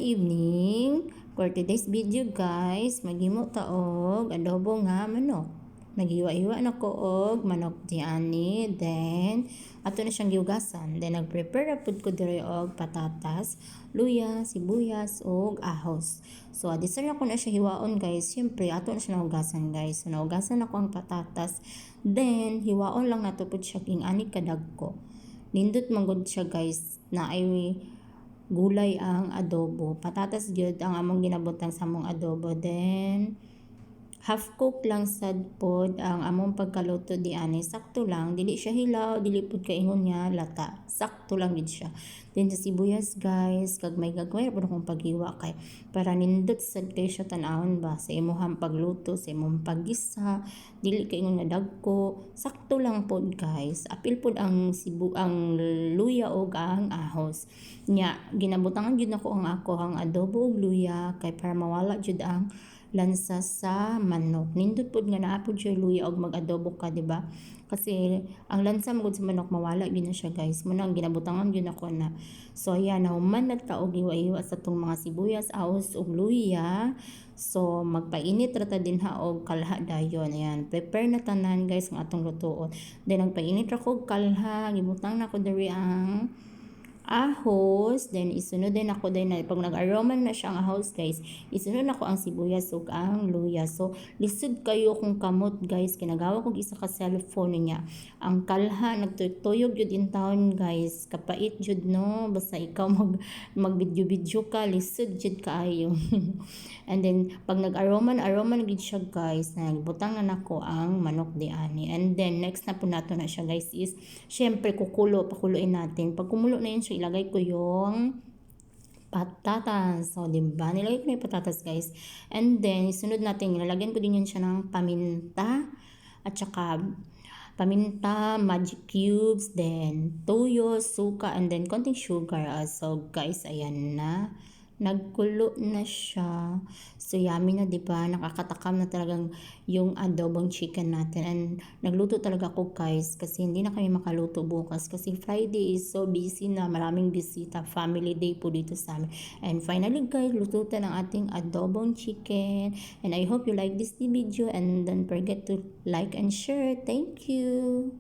evening. For today's video guys, maghimo ta og adobo nga manok. Naghiwa-hiwa na ko og manok diani, then ato na siyang giugasan. Then nagprepare pud ko diri og patatas, luya, sibuyas ug ahos. So adisar na ko na siya hiwaon guys. Syempre ato na siya naugasan guys. So naugasan ako ang patatas. Then hiwaon lang nato pud siya king ani kadagko. Nindot manggod siya guys na ay gulay ang adobo. Patatas gyud ang among ginabutang sa among adobo. Then half cook lang sad pod ang among pagkaluto di ani. Sakto lang, dili siya hilaw, dili pud kaingon nga lata. Sakto lang gid siya. Then sa sibuyas guys, kag may gagmay pud akong paghiwa kay para nindot sad kay siya tan-awon ba sa imong pagluto, sa imong paggisa, dili kaingon nga dagko. Sakto lang pod guys. Apil pod ang ang luya og ang ahos. Nya ginabutangan gyud nako ang adobo ug luya kay para mawala jud ang lansa sa manok. Nindot pod nga naa pod siya luya og mag-adobo ka, di ba? Kasi ang lansa magud sa manok mawala gyud na siya guys. Muna ang ginabutangan gyud nako na. So ayan, nahuman na ta og iwa-iwa sa tong mga sibuyas, ahos ug luya. So magpainit ra ta din ha og kalha dayon. Ayan, prepare na tanan guys ang atong lutoon. Then nagpainit ra ko og kalha, gibutang na ko diri ang ahos, then isunod din ako din na pag nag-aroma na siya ang ahos guys, isunod na ko ang sibuyas ug ang luya. So lisod kayo kung kamot guys, kinagawa kog isa ka cellphone niya. Ang kalha nagtuyog jud in town guys, kapait jud no, basta ikaw mag-video ka, lisod jud kaayo. And then pag nag-aroma na gid siya guys, nagbutang na nako ang manok di ani. And then next na po nato na siya guys is syempre pakuluin natin. Pag kumulo na yun siya, ilagay ko yung patatas. So, diba? Nilagay ko na yung patatas, guys. And then, sunod natin, nilalagyan ko din yun siya ng paminta at saka paminta, magic cubes, then toyo, suka, and then konting sugar. So, guys, ayan na. Nagkulo na siya. So, yummy na, diba? Nakakatakam na talagang yung adobong chicken natin. And nagluto talaga ako, guys, kasi hindi na kami makaluto bukas. Kasi Friday is so busy na, maraming bisita. Family day po dito sa amin. And finally, guys, luto na ng ating adobong chicken. And I hope you like this video. And don't forget to like and share. Thank you!